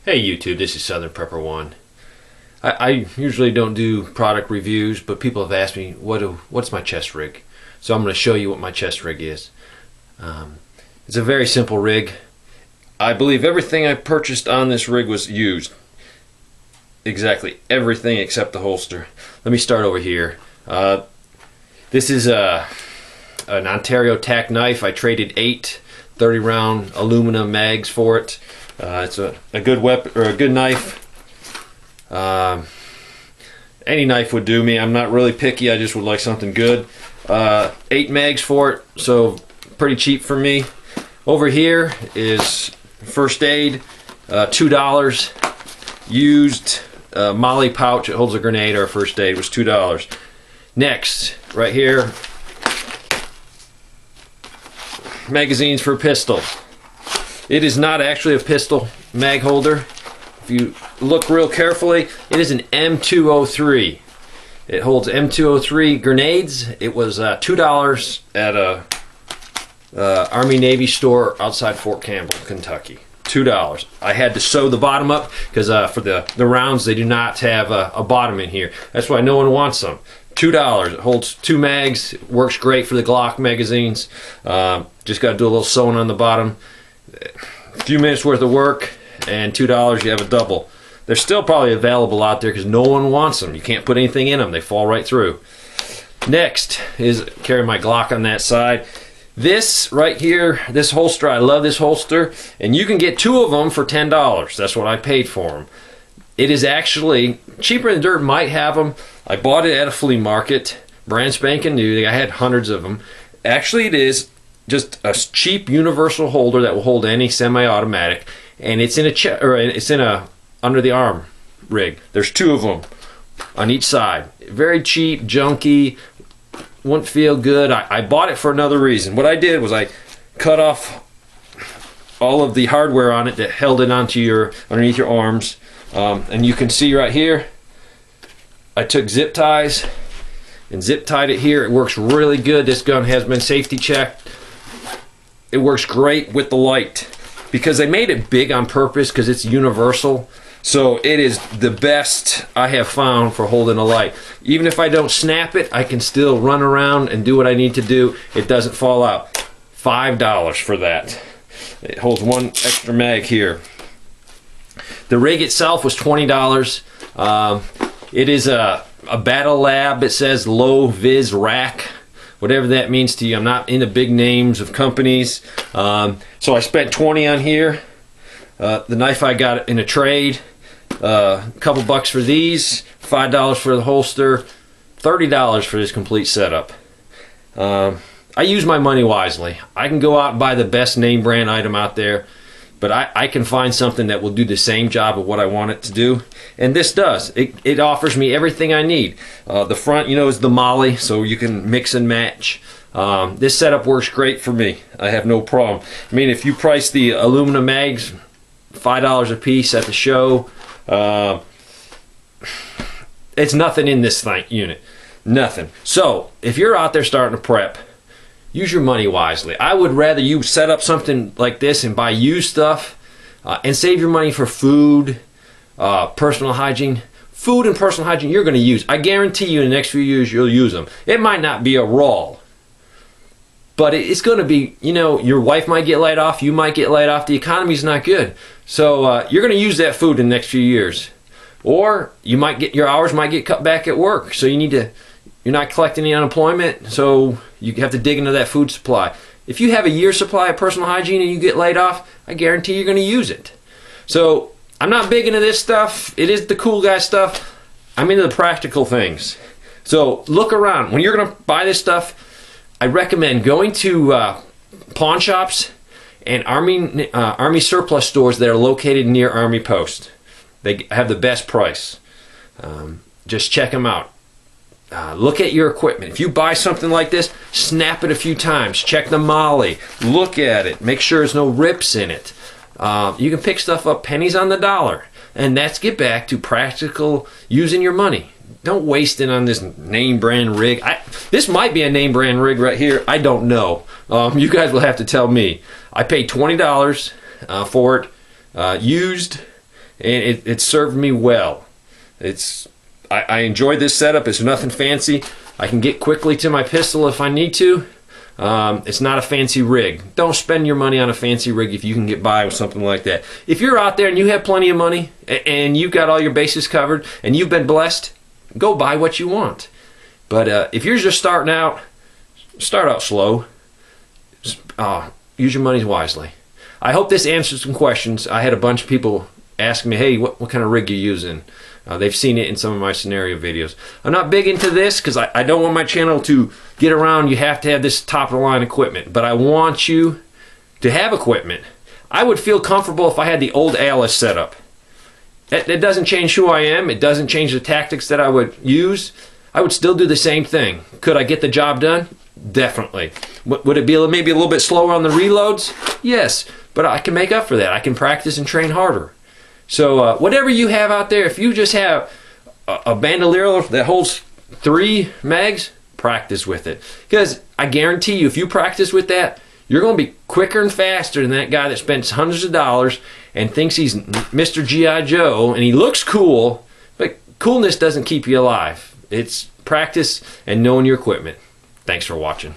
Hey YouTube, this is Southern Prepper One. I usually don't do product reviews, but people have asked me what's my chest rig. So I'm going to show you what my chest rig is. It's a very simple rig. I believe everything I purchased on this rig was used. Exactly everything except the holster. Let me start over here. This is an Ontario tack knife. I traded 8 30-round aluminum mags for it. It's a good weapon, or a good knife. Any knife would do me. I'm not really picky. I just would like something good. 8 mags for it, so pretty cheap for me. Over here is first aid, $2. Used Molly pouch. It holds a grenade. Our first aid was $2. Next, right here, magazines for a pistol. It is not actually a pistol mag holder. If you look real carefully, it is an M203. It holds M203 grenades. It was $2 at a Army Navy store outside Fort Campbell, Kentucky. $2. I had to sew the bottom up because for the rounds they do not have a bottom in here. That's why no one wants them. $2. It holds 2 mags. It works great for the Glock magazines. Just got to do a little sewing on the bottom. A few minutes worth of work and $2, you have a double. They're still probably available out there because no one wants them. You can't put anything in them. They fall right through. Next is carry my Glock on that side. This right here, this holster, I love this holster, and you can get 2 of them for $10. That's what I paid for them. It is actually cheaper than dirt might have them. I bought it at a flea market, brand spanking new. I had hundreds of them. Actually, it is just a cheap universal holder that will hold any semi-automatic, and it's in a under the arm rig. There's 2 of them on each side. Very cheap, junky, wouldn't feel good. I bought it for another reason. What I did was I cut off all of the hardware on it that held it onto underneath your arms, and you can see right here, I took zip ties and zip tied it here. It works really good. This gun has been safety checked. It works great with the light because they made it big on purpose because it's universal. So it is the best I have found for holding a light. Even if I don't snap it, I can still run around and do what I need to do. It doesn't fall out. $5 for that. It holds 1 extra mag here. The rig itself was $20. It is a Battle Lab. It says low vis rack, whatever that means to you. I'm not into big names of companies. So I spent $20 on here. The knife I got in a trade. A couple bucks for these, $5 for the holster, $30 for this complete setup. I use my money wisely. I can go out and buy the best name brand item out there, but I can find something that will do the same job of what I want it to do, and this does. It offers me everything I need. The front, is the Molly, so you can mix and match. This setup works great for me. I have no problem. I mean, if you price the aluminum mags $5 a piece at the show, it's nothing in this unit. Nothing. So if you're out there starting to prep, use your money wisely. I would rather you set up something like this and buy used stuff and save your money for food, personal hygiene. Food and personal hygiene you're going to use. I guarantee you in the next few years you'll use them. It might not be a raw, but it's going to be, your wife might get laid off, you might get laid off, the economy's not good. So you're going to use that food in the next few years. Or your hours might get cut back at work, so you're not collecting any unemployment, so you have to dig into that food supply. If you have a year's supply of personal hygiene and you get laid off, I guarantee you're going to use it. So I'm not big into this stuff. It is the cool guy stuff. I'm into the practical things. So look around. When you're going to buy this stuff, I recommend going to pawn shops and Army surplus stores that are located near Army Post. They have the best price. Just check them out. Look at your equipment. If you buy something like this, snap it a few times. Check the Molly. Look at it. Make sure there's no rips in it. You can pick stuff up pennies on the dollar. And that's get back to practical using your money. Don't waste it on this name brand rig. This might be a name brand rig right here. I don't know. You guys will have to tell me. I paid $20 for it, used, and it served me well. I enjoy this setup. It's nothing fancy. I can get quickly to my pistol if I need to. It's not a fancy rig. Don't spend your money on a fancy rig if you can get by with something like that. If you're out there and you have plenty of money and you've got all your bases covered and you've been blessed, go buy what you want. But if you're just starting out, start out slow. Use your money wisely. I hope this answers some questions. I had a bunch of people asking me, hey, what kind of rig you using? They've seen it in some of my scenario videos. I'm not big into this because I don't want my channel to get around. You have to have this top of the line equipment, but I want you to have equipment. I would feel comfortable if I had the old Alice setup. That doesn't change who I am. It doesn't change the tactics that I would use. I would still do the same thing. Could I get the job done? Definitely. Would it be maybe a little bit slower on the reloads? Yes, but I can make up for that. I can practice and train harder. So whatever you have out there, if you just have a bandolier that holds 3 mags, practice with it. Because I guarantee you, if you practice with that, you're going to be quicker and faster than that guy that spends hundreds of dollars and thinks he's Mr. G.I. Joe and he looks cool, but coolness doesn't keep you alive. It's practice and knowing your equipment. Thanks for watching.